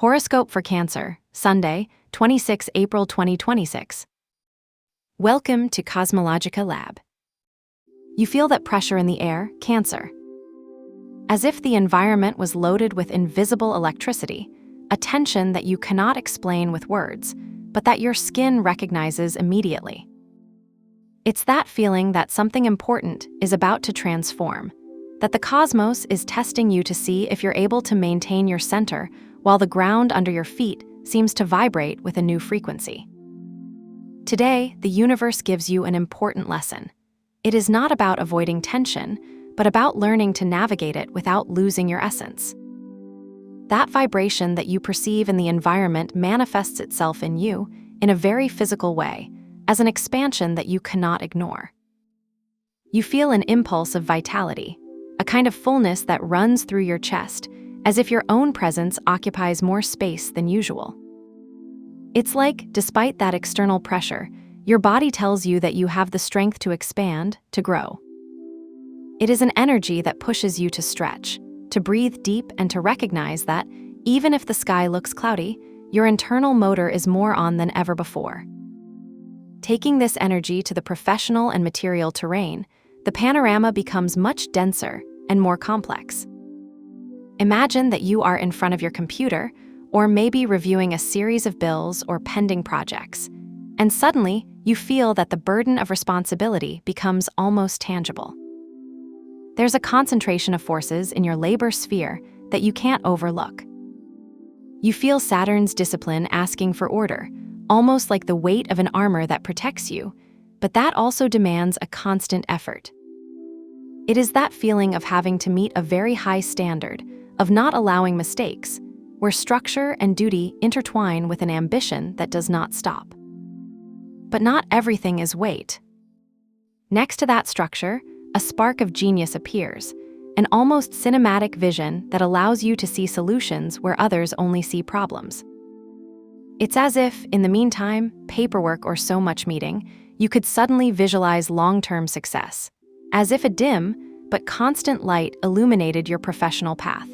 Horoscope for Cancer, Sunday, 26 April 2026. Welcome to CosmologicaLab. You feel that pressure in the air, Cancer. As if the environment was loaded with invisible electricity, a tension that you cannot explain with words, but that your skin recognizes immediately. It's that feeling that something important is about to transform, that the cosmos is testing you to see if you're able to maintain your center while the ground under your feet seems to vibrate with a new frequency. Today, the universe gives you an important lesson. It is not about avoiding tension, but about learning to navigate it without losing your essence. That vibration that you perceive in the environment manifests itself in you in a very physical way, as an expansion that you cannot ignore. You feel an impulse of vitality, a kind of fullness that runs through your chest, as if your own presence occupies more space than usual. It's like, despite that external pressure, your body tells you that you have the strength to expand, to grow. It is an energy that pushes you to stretch, to breathe deep, and to recognize that, even if the sky looks cloudy, your internal motor is more on than ever before. Taking this energy to the professional and material terrain, the panorama becomes much denser and more complex. Imagine that you are in front of your computer, or maybe reviewing a series of bills or pending projects, and suddenly you feel that the burden of responsibility becomes almost tangible. There's a concentration of forces in your labor sphere that you can't overlook. You feel Saturn's discipline asking for order, almost like the weight of an armor that protects you, but that also demands a constant effort. It is that feeling of having to meet a very high standard, of not allowing mistakes, where structure and duty intertwine with an ambition that does not stop. But not everything is weight. Next to that structure, a spark of genius appears, an almost cinematic vision that allows you to see solutions where others only see problems. It's as if, in the meantime, paperwork or so much meeting, you could suddenly visualize long-term success, as if a dim but constant light illuminated your professional path.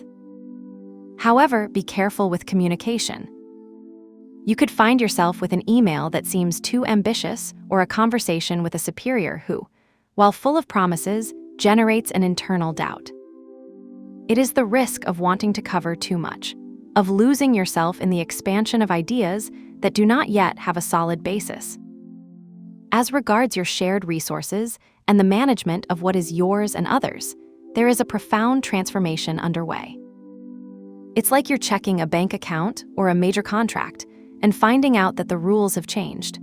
However, be careful with communication. You could find yourself with an email that seems too ambitious or a conversation with a superior who, while full of promises, generates an internal doubt. It is the risk of wanting to cover too much, of losing yourself in the expansion of ideas that do not yet have a solid basis. As regards your shared resources and the management of what is yours and others, there is a profound transformation underway. It's like you're checking a bank account or a major contract and finding out that the rules have changed.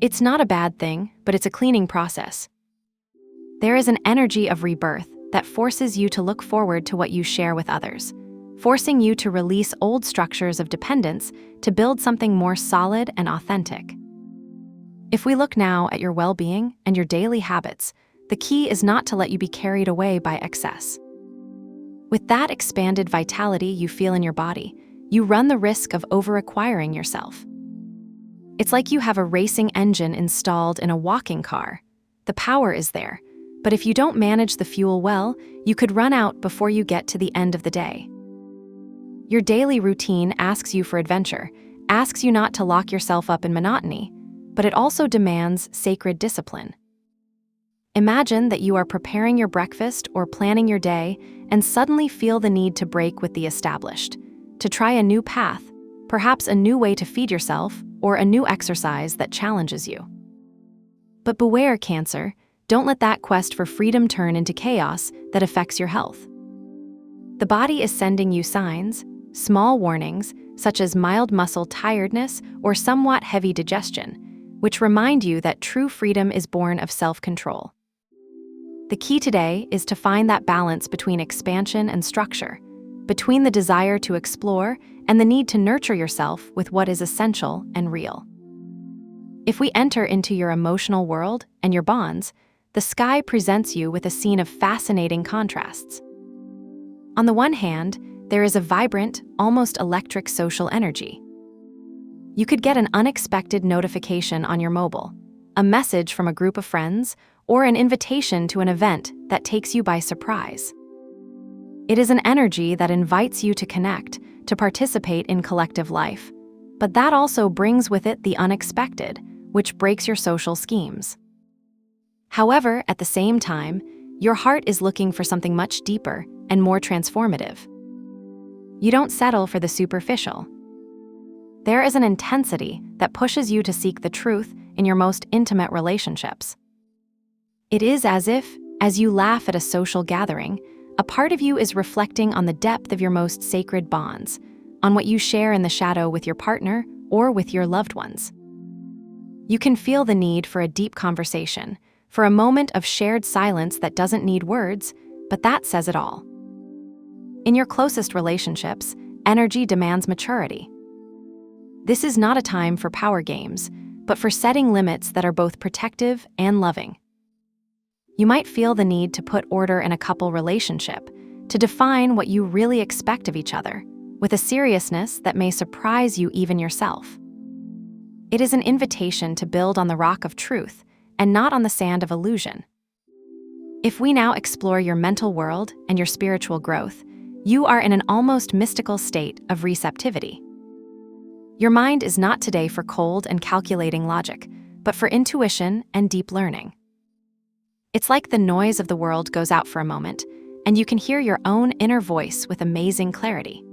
It's not a bad thing, but it's a cleaning process. There is an energy of rebirth that forces you to look forward to what you share with others, forcing you to release old structures of dependence to build something more solid and authentic. If we look now at your well-being and your daily habits, the key is not to let you be carried away by excess. With that expanded vitality you feel in your body, you run the risk of over-acquiring yourself. It's like you have a racing engine installed in a walking car. The power is there, but if you don't manage the fuel well, you could run out before you get to the end of the day. Your daily routine asks you for adventure, asks you not to lock yourself up in monotony, but it also demands sacred discipline. Imagine that you are preparing your breakfast or planning your day and suddenly feel the need to break with the established, to try a new path, perhaps a new way to feed yourself or a new exercise that challenges you. But beware, Cancer, don't let that quest for freedom turn into chaos that affects your health. The body is sending you signs, small warnings, such as mild muscle tiredness or somewhat heavy digestion, which remind you that true freedom is born of self-control. The key today is to find that balance between expansion and structure, between the desire to explore and the need to nurture yourself with what is essential and real. If we enter into your emotional world and your bonds, the sky presents you with a scene of fascinating contrasts. On the one hand, there is a vibrant, almost electric social energy. You could get an unexpected notification on your mobile, a message from a group of friends, or an invitation to an event that takes you by surprise. It is an energy that invites you to connect, to participate in collective life. But that also brings with it the unexpected, which breaks your social schemes. However, at the same time, your heart is looking for something much deeper and more transformative. You don't settle for the superficial. There is an intensity that pushes you to seek the truth in your most intimate relationships. It is as if, as you laugh at a social gathering, a part of you is reflecting on the depth of your most sacred bonds, on what you share in the shadow with your partner or with your loved ones. You can feel the need for a deep conversation, for a moment of shared silence that doesn't need words, but that says it all. In your closest relationships, energy demands maturity. This is not a time for power games, but for setting limits that are both protective and loving. You might feel the need to put order in a couple relationship, to define what you really expect of each other, with a seriousness that may surprise you even yourself. It is an invitation to build on the rock of truth and not on the sand of illusion. If we now explore your mental world and your spiritual growth, you are in an almost mystical state of receptivity. Your mind is not today for cold and calculating logic, but for intuition and deep learning. It's like the noise of the world goes out for a moment, and you can hear your own inner voice with amazing clarity.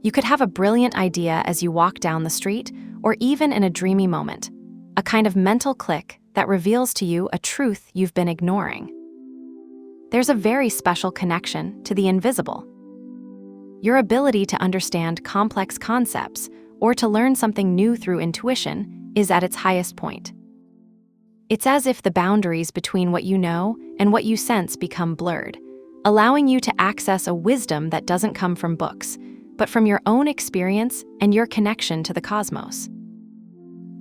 You could have a brilliant idea as you walk down the street, or even in a dreamy moment, a kind of mental click that reveals to you a truth you've been ignoring. There's a very special connection to the invisible. Your ability to understand complex concepts or to learn something new through intuition is at its highest point. It's as if the boundaries between what you know and what you sense become blurred, allowing you to access a wisdom that doesn't come from books, but from your own experience and your connection to the cosmos.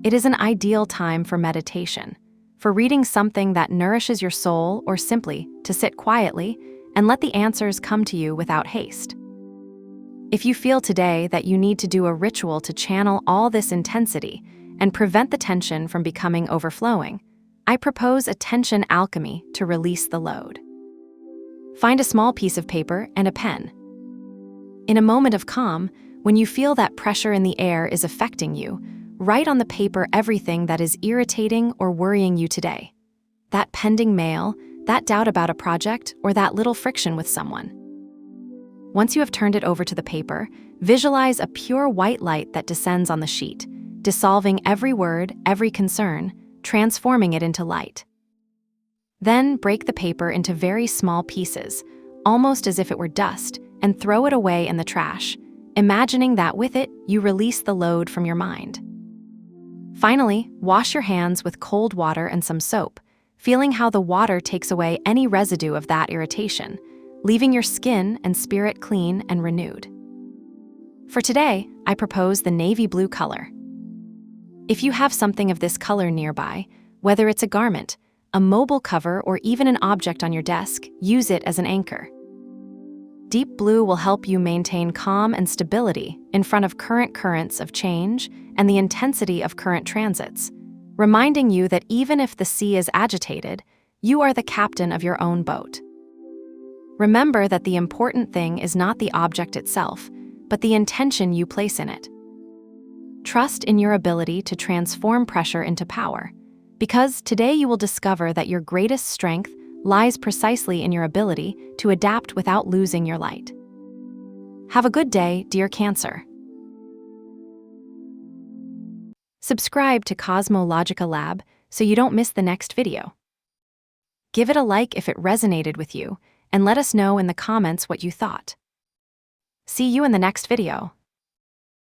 It is an ideal time for meditation, for reading something that nourishes your soul, or simply to sit quietly and let the answers come to you without haste. If you feel today that you need to do a ritual to channel all this intensity and prevent the tension from becoming overflowing, I propose a tension alchemy to release the load. Find a small piece of paper and a pen. In a moment of calm, when you feel that pressure in the air is affecting you, write on the paper everything that is irritating or worrying you today. That pending mail, that doubt about a project, or that little friction with someone. Once you have turned it over to the paper, visualize a pure white light that descends on the sheet, dissolving every word, every concern, transforming it into light. Then break the paper into very small pieces, almost as if it were dust, and throw it away in the trash, imagining that with it, you release the load from your mind. Finally, wash your hands with cold water and some soap, feeling how the water takes away any residue of that irritation, leaving your skin and spirit clean and renewed. For today, I propose the navy blue color. If you have something of this color nearby, whether it's a garment, a mobile cover, or even an object on your desk, use it as an anchor. Deep blue will help you maintain calm and stability in front of current currents of change and the intensity of current transits, reminding you that even if the sea is agitated, you are the captain of your own boat. Remember that the important thing is not the object itself, but the intention you place in it. Trust in your ability to transform pressure into power, because today you will discover that your greatest strength lies precisely in your ability to adapt without losing your light. Have a good day, dear Cancer. Subscribe to CosmologicaLab so you don't miss the next video. Give it a like if it resonated with you, and let us know in the comments what you thought. See you in the next video.